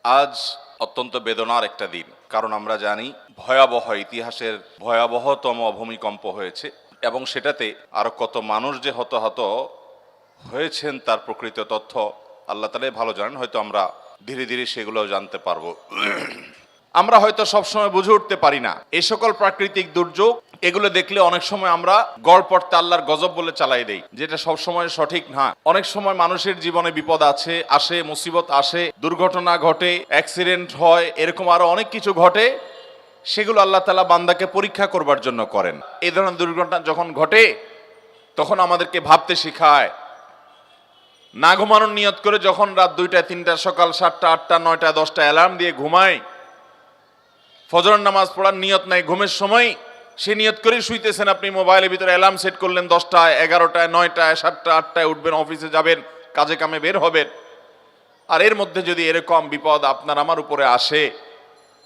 আজ অত্যন্ত বেদনার একটা দিন, কারণ আমরা জানি ভয়াবহ ইতিহাসের ভয়াবহতম ভূমিকম্প হয়েছে এবং সেটাতে আরো কত মানুষ যে হতাহত হয়েছেন তার প্রকৃত তথ্য আল্লাহ তাআলাই ভালো জানেন। হয়তো আমরা ধীরে ধীরে সেগুলো জানতে পারবো। আমরা হয়তো সবসময় বুঝে উঠতে পারি না এই সকল প্রাকৃতিক দুর্যোগ, এগুলো দেখলে অনেক সময় আমরা গড় পড়তে আল্লাহর গজব বলে চালাই দেই, যেটা সবসময় সঠিক না। অনেক সময় মানুষের জীবনে বিপদ আসে, মুসিবত আসে, দুর্ঘটনা ঘটে, অ্যাক্সিডেন্ট হয়, এরকম আরো অনেক কিছু ঘটে। সেগুলো আল্লাহ তাআলা বান্দাকে পরীক্ষা করবার জন্য করেন। এই ধরনের দুর্ঘটনা যখন ঘটে তখন আমাদেরকে ভাবতে শেখায়। না ঘুমানোর নিয়ত করে যখন রাত 2টা 3টা সকাল 7টা 8টা 9টা 10টা অ্যালার্ম দিয়ে ঘুমায়, ফজরের নামাজ পড়ার নিয়ত নাই, ঘুমের সময় সে নিয়ত করেই শুইতেছেন। আপনি মোবাইলের ভিতরে অ্যালার্ম সেট করলেন 10টায় 11টায় 9টায় 7টা 8টায় উঠবেন, অফিসে যাবেন, কাজে কামে বের হবেন। আর এর মধ্যে যদি এরকম বিপদ আপনার আমার উপরে আসে,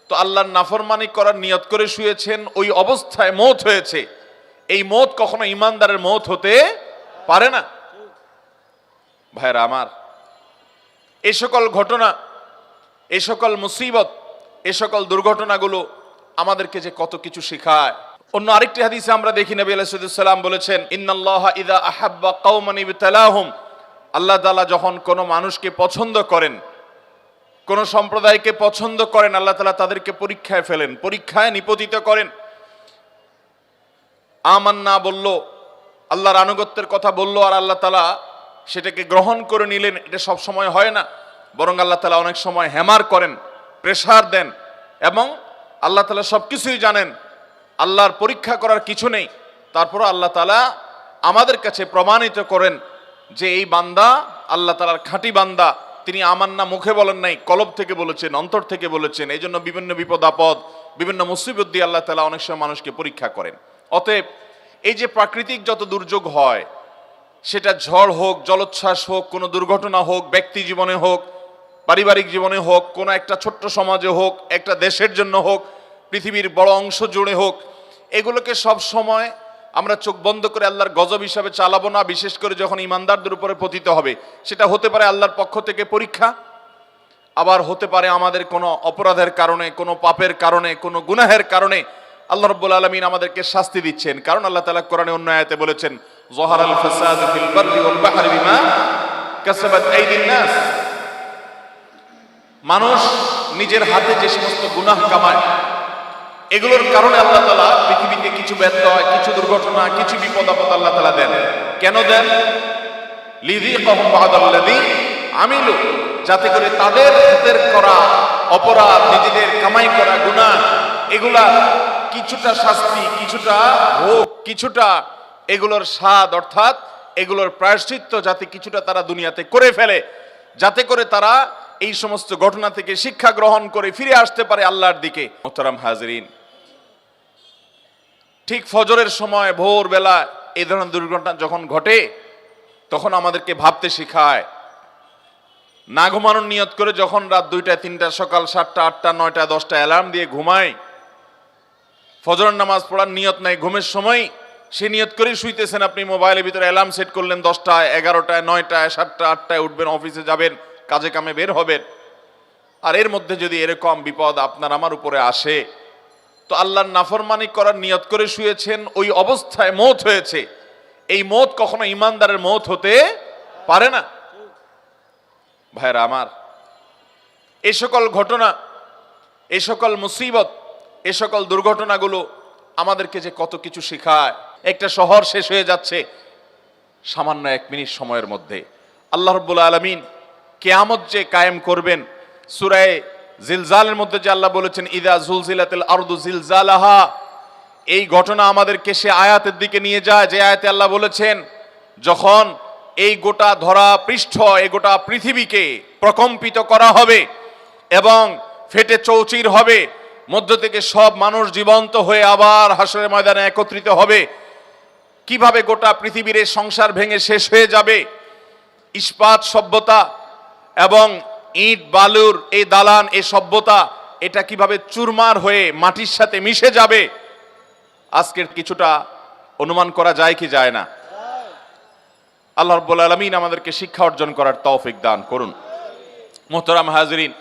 তো আল্লাহর নাফরমানি করার নিয়ত করে শুয়েছেন, ওই অবস্থায় মওত হয়েছে। এই মওত কখনো ঈমানদারের মওত হতে পারে না। ভাইরা আমার, এই সকল ঘটনা, এই সকল মুসিবত, এই সকল দুর্ঘটনাগুলো আমাদেরকে যে কত কিছু শেখায়। অন্য আরেকটি হাদিসে আমরা দেখি নবী আলাইহিস সালাম বলেছেন, ইন্নাল্লাহা ইযা আহাব্বা কওমান ইবতালাহুম, আল্লাহ তাআলা যখন কোনো মানুষকে পছন্দ করেন, কোন সম্প্রদায়কে পছন্দ করেন, আল্লাহ তাআলা তাদেরকে পরীক্ষায় ফেলেন, পরীক্ষায় নিপতিত করেন। আমান্না বলল, আল্লাহর আনুগত্যের কথা বলল, আর আল্লাহ তাআলা সেটাকে গ্রহণ করে নিলেন। এটা সব সময় হয় না, বরং আল্লাহ তাআলা অনেক সময় হ্যামার করেন, প্রেসার দেন, এবং আল্লাহ তাআলা সবকিছুই জানেন, আল্লাহর পরীক্ষা করার কিছু নেই। তারপর আল্লাহ তাআলা আমাদের কাছে প্রমাণিত করেন যে এই বান্দা আল্লাহ তাআলার খাঁটি বান্দা। তিনি আমান্না মুখে বলেন নাই, কলব থেকে বলেছেন, অন্তর থেকে বলেছেন। এই জন্য বিভিন্ন বিপদ আপদ, বিভিন্ন মুসিবত দিয়ে আল্লাহ তাআলা অনেক সময় মানুষকে পরীক্ষা করেন। অতএব এই যে প্রাকৃতিক যত দুর্যোগ হয়, সেটা ঝড় হোক, জলোচ্ছ্বাস হোক, কোনো দুর্ঘটনা হোক, ব্যক্তি জীবনে হোক, পারিবারিক জীবনে হোক, কোনো একটা ছোট্ট সমাজে হোক, একটা দেশের জন্য হোক, পৃথিবীর বড় অংশ জুড়ে হোক, এগুলোকে সব সময় আমরা চোখ বন্ধ করে আল্লাহর গজব হিসাবে চালাবো না। বিশেষ করে যখন ঈমানদারদের উপরে পতিত হবে, সেটা হতে পারে আল্লাহর পক্ষ থেকে পরীক্ষা, আবার হতে পারে আমাদের কোনো অপরাধের কারণে, কোনো পাপের কারণে, কোনো গুনাহের কারণে আল্লাহ রাব্বুল আলামিন আমাদেরকে শাস্তি দিচ্ছেন। কারণ আল্লাহ তাআলা কোরআনে অন্য আয়াতে বলেছেন, যাহারাল ফাসাদু ফিল বাররি ওয়াল বাহরি বিমা কাসাবাত আইদিন নাস, মানুষ নিজের হাতে যে সমস্ত গুনাহ কামায়, এগুলোর কারণে আল্লাহ তাআলা পৃথিবীতে কিছু ব্যত্যয়, কিছু দুর্ঘটনা, কিছু বিপদ আপদ আল্লাহ তাআলা দেন। কেন দেন? লিযিকাহুম বা'দাল্লাযী আমিলু, যাতে করে তাদের হাতের করা অপরাধ, নিজেদের কামাই করা গুনাহ, এগুলা কিছুটা শাস্তি, কিছুটা ভোগ, কিছুটা এগুলোর স্বাদ, অর্থাৎ এগুলোর প্রায়শ্চিত্ত যাতে কিছুটা তারা দুনিয়াতে করে ফেলে, যাতে করে তারা এই সমস্ত ঘটনা থেকে শিক্ষা গ্রহণ করে ফিরে আসতে পারে আল্লাহর দিকে। মোহতারাম হাজরিন, ঠিক ফজরের সময় ভোরবেলা এই ধরনের দুর্ঘটনা যখন ঘটে, তখন আমাদেরকে ভাবতে শেখায়। না ঘুমানোর নিয়ত করে যখন রাত 2টা 3টা সকাল 7টা 8টা 9টা 10টা অ্যালার্ম দিয়ে ঘুমায়, ফজরের নামাজ পড়ার নিয়ত নাই, ঘুমের সময় সে নিয়ত করেই শুইতেছেন। আপনি মোবাইলের ভিতরে অ্যালার্ম সেট করলেন 10টায় 11টায় 9টায় 7টা 8টায় উঠবেন, অফিসে যাবেন, কাজে কামে বের হবেন। আর এর মধ্যে যদি এরকম বিপদ আপনার আমার উপরে আসে, তো আল্লাহর নাফরমানি করার নিয়ত করে শুয়েছেন, ওই অবস্থায় মওত হয়েছে। এই মওত কখনো ঈমানদারের মওত হতে পারে না। ভাইরা আমার, এই সকল ঘটনা, এই সকল মুসিবত, এই সকল দুর্ঘটনাগুলো আমাদেরকে যে কত কিছু শেখায়। একটা শহর শেষ হয়ে যাচ্ছে সামান্য 1 মিনিট সময়ের মধ্যে। আল্লাহ রাব্বুল আলামিন কিয়ামত যে কায়েম করবেন, সূরা জিলজালের মধ্যে যে আল্লাহ বলেছেন, ইযা জুলজিলাতিল আরদু জিলজালাহা, এই ঘটনা আমাদেরকে সে আয়াতের দিকে নিয়ে যায় যে আয়াতে আল্লাহ বলেছেন, যখন এই গোটা ধরা পৃষ্ঠ, এই গোটা পৃথিবীকে প্রকম্পিত করা হবে এবং ফেটে চৌচির হবে, মধ্য থেকে সব মানুষ জীবন্ত হয়ে আবার হাসরের ময়দানে একত্রিত হবে। কিভাবে গোটা পৃথিবীর এই সংসার ভেঙে শেষ হয়ে যাবে, ইস্পাত সভ্যতা এবং ইট বালুর এই দালান, এই সভ্যতা, এটা কিভাবে চুরমার হয়ে মাটির সাথে মিশে যাবে, আজকের কিছুটা অনুমান করা যায় কি যায় না? আল্লাহ রাব্বুল আলামিন আমাদেরকে শিক্ষা অর্জন করার তৌফিক দান করুন। মুহতারাম হাজরিন,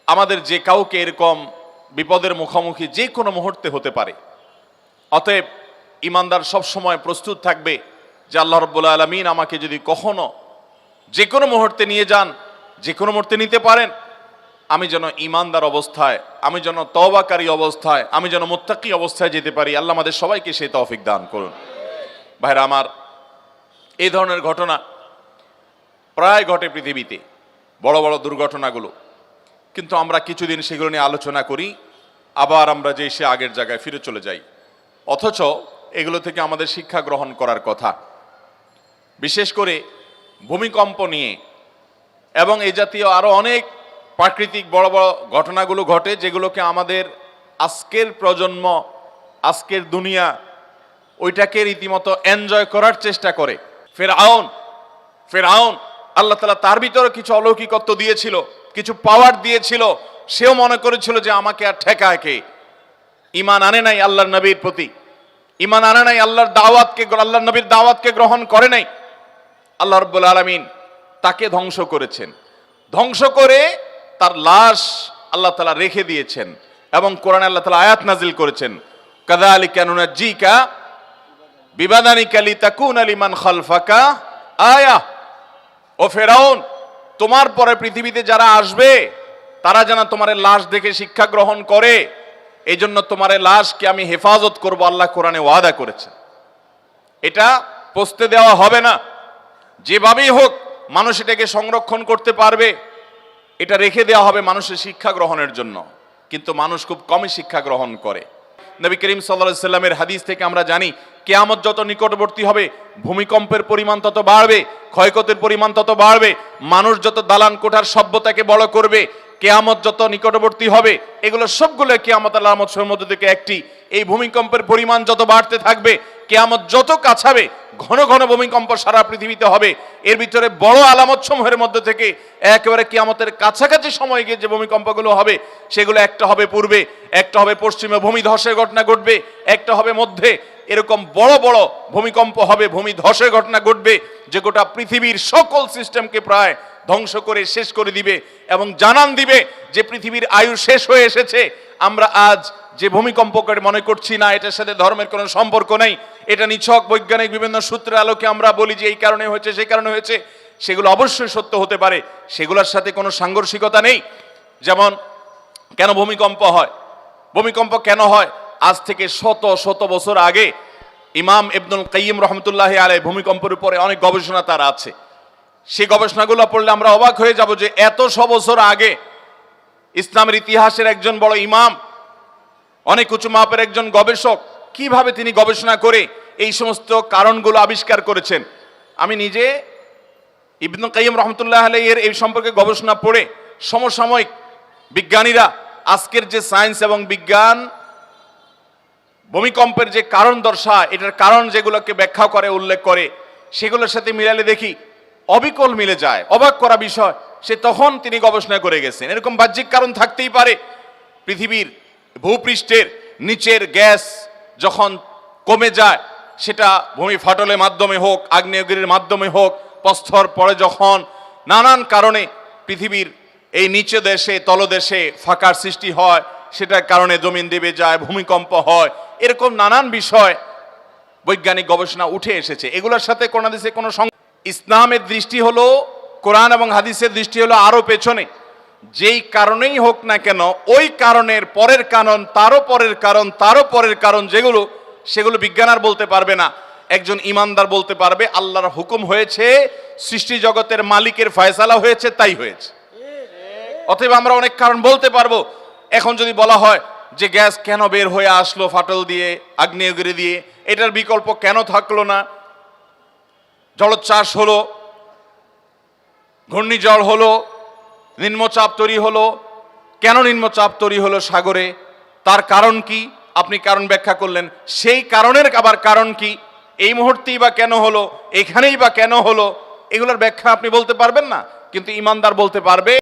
আমাদের যে কাউকে এরকম বিপদের মুখোমুখি যে কোনো মুহূর্তে হতে পারে। অতএব ইমানদার সব সময় প্রস্তুত থাকবে যে আল্লাহ রাব্বুল আলামিন আমাকে যদি কখনো যে কোনো মুহূর্তে নিয়ে যান, যে কোনো মুহূর্তে নিতে পারেন, আমি যেন ইমানদার অবস্থায়, আমি যেন তওবাকারী অবস্থায়, আমি যেন মুত্তাকি অবস্থায় যেতে পারি। আল্লাহ আমাদের সবাইকে সেই তৌফিক দান করুন। ভাইরা আমার, এই ধরনের ঘটনা প্রায় ঘটে পৃথিবীতে, বড় বড় দুর্ঘটনাগুলো, কিন্তু আমরা কিছুদিন সেগুলো নিয়ে আলোচনা করি, আবার আমরা যে সে আগের জায়গায় ফিরে চলে যাই। অথচ এগুলো থেকে আমাদের শিক্ষা গ্রহণ করার কথা। বিশেষ করে ভূমিকম্প নিয়ে এবং এই জাতীয় আরো অনেক প্রাকৃতিক বড় বড় ঘটনাগুলো ঘটে, যেগুলোকে আমাদের আজকের প্রজন্ম, আজকের দুনিয়া ওইটাকে রীতিমতো এনজয় করার চেষ্টা করে। ফেরাউন আল্লাহ তাআলা তার ভিতরে কিছু অলৌকিকত্ব দিয়েছিল, কিছু পাওয়ার দিয়েছিল, সেও মনে করেছিল যে আমাকে আর ঠেকায় কে। ঈমান আনে নাই আল্লাহর নবীর প্রতি, ঈমান আনে নাই আল্লাহর দাওয়াতকে, আল্লাহর নবীর দাওয়াতকে গ্রহণ করে নাই। আল্লাহ রাব্বুল আলামিন তাকে ধ্বংস করেছেন, ধ্বংস করে তার লাশ আল্লাহ তাআলা রেখে দিয়েছেন এবং কোরআনে আল্লাহ তাআলা আয়াত নাজিল করেছেন, কাযালিকা নুনাজ্জিকা বিবাদানিকা লিতাকুনা লিমান খালফাকা আয়া। ও ফেরাউন, তোমার পরে পৃথিবীতে যারা আসবে তারা যেন তোমার লাশ দেখে শিক্ষা গ্রহণ করে, এই জন্য তোমার লাশকে আমি হেফাজত করব, আল্লাহ কোরআনে ওয়াদা করেছে। এটা পচতে দেওয়া হবে না, যেভাবেই হোক মানুষ এটাকে সংরক্ষণ করতে পারবে, এটা রেখে দেওয়া হবে মানুষের শিক্ষা গ্রহণের জন্য। কিন্তু মানুষ খুব কমই শিক্ষা গ্রহণ করে। নবী করিম সাল্লাল্লাহু আলাইহি সাল্লামের হাদিস থেকে আমরা জানি, কিয়ামত যত নিকটবর্তী হবে ভূমিকম্পের পরিমাণ তত বাড়বে, ক্ষয়ক্ষতির পরিমাণ তত বাড়বে, মানুষ যত দালান কোঠার সভ্যতাকে বড় করবে, কিয়ামত যত নিকটবর্তী হবে, এগুলো সবগুলো কিয়ামতের আলামতের মধ্যে থেকে একটি। এই ভূমিকম্পের পরিমাণ যত বাড়তে থাকবে, কিয়ামত যত কাছাবে, ঘন ঘন ভূমিকম্প সারা পৃথিবীতে হবে। এর ভিতরে বড় আলামত সমূহের মধ্যে থেকে একেবারে কিয়ামতের কাছাকাছি সময় গিয়ে যে ভূমিকম্পগুলো হবে, সেগুলো একটা হবে পূর্বে, একটা হবে পশ্চিমে, ভূমি ধসের ঘটনা ঘটবে, একটা হবে মধ্যে। এরকম বড় বড় ভূমিকম্প হবে, ভূমি ধসের ঘটনা ঘটবে, যে গোটা পৃথিবীর সকল সিস্টেমকে প্রায় ধ্বংস করে শেষ করে দিবে এবং জানান দিবে যে পৃথিবীর আয়ু শেষ হয়ে এসেছে। আমরা আজ যে ভূমিকম্পকে মনে করছি না, এটার সাথে ধর্মের কোনো সম্পর্ক নেই, এটা নিছক বৈজ্ঞানিক বিভিন্ন সূত্রের আলোকে আমরা বলি যে এই কারণে হয়েছে, সেই কারণে হয়েছে, সেগুলো অবশ্যই সত্য হতে পারে, সেগুলোর সাথে কোনো সাংঘর্ষিকতা নেই। যেমন কেন ভূমিকম্প হয়, ভূমিকম্প কেন হয়, আজ থেকে শত শত বছর আগে ইমাম ইবনুল কাইয়িম রাহমাতুল্লাহি আলাইহি ভূমিকম্পের উপরে অনেক গবেষণা তার আছে। সেই গবেষণাগুলো পড়লে আমরা অবাক হয়ে যাব যে এত বছর আগে ইসলামের ইতিহাসের একজন বড় ইমাম, অনেক উঁচু মাপের একজন গবেষক, কিভাবে তিনি গবেষণা করে এই সমস্ত কারণগুলো আবিষ্কার করেছেন। আমি নিজে ইবনুল কাইয়িম রাহমাতুল্লাহি আলাইহি এর এই সম্পর্কে গবেষণা পড়ে সমসাময়িক বিজ্ঞানীরা আজকের যে সায়েন্স এবং বিজ্ঞান ভূমিকম্পের যে কারণ দর্শায়, এটার কারণ যেগুলোকে ব্যাখ্যা করে, উল্লেখ করে, সেগুলোর সাথে মিলালে দেখি অবিকল মিলে যায়। অবাক করা বিষয়, সে তখন তিনি গবেষণা করে গেছেন। এরকম বাহ্যিক কারণ থাকতেই পারে। পৃথিবীর ভূপৃষ্ঠের নিচের গ্যাস যখন কমে যায়, সেটা ভূমি ফাটলের মাধ্যমে হোক, আগ্নেয়গিরির মাধ্যমে হোক, প্রস্তর পরে যখন নানান কারণে পৃথিবীর এই নিচে দেশে তলদেশে ফাঁকার সৃষ্টি হয়, সেটার কারণে জমিন দেবে যায়, ভূমিকম্প হয়, এরকম নানান বিষয় বৈজ্ঞানিক গবেষণা উঠে এসেছে। এগুলোর সাথে কোন হাদিসে কোনো ইসলামের দৃষ্টি হলো, কোরআন এবং হাদিসের দৃষ্টি হলো আরো পেছনে। যেই কারণেই হোক না কেন, ওই কারণের পরের কারণ, তারও পরের কারণ, তারও পরের কারণ, যেগুলো সেগুলো বিজ্ঞান আর বলতে পারবে না, একজন ইমানদার বলতে পারবে আল্লাহর হুকুম হয়েছে, সৃষ্টি জগতের মালিকের ফয়সালা হয়েছে, তাই হয়েছে। অতএব আমরা অনেক কারণ বলতে পারবো। এখন যদি বলা হয় যে গ্যাস কেন বের হয়ে আসলো ফাটল দিয়ে, আগ্নেয়গিরি দিয়ে, এটার বিকল্প কেন থাকলো না? জলোচ্ছ্বাস হলো, ঘূর্ণিঝড় হলো, নিম্নচাপ তৈরি হলো, কেন নিম্নচাপ তৈরি হলো সাগরে, তার কারণ কি? আপনি কারণ ব্যাখ্যা করলেন, সেই কারণের আবার কারণ কি? এই মুহূর্তেই বা কেন হলো, এখানেই বা কেন হলো? এগুলোর ব্যাখ্যা আপনি বলতে পারবেন না, কিন্তু ইমানদার বলতে পারবে।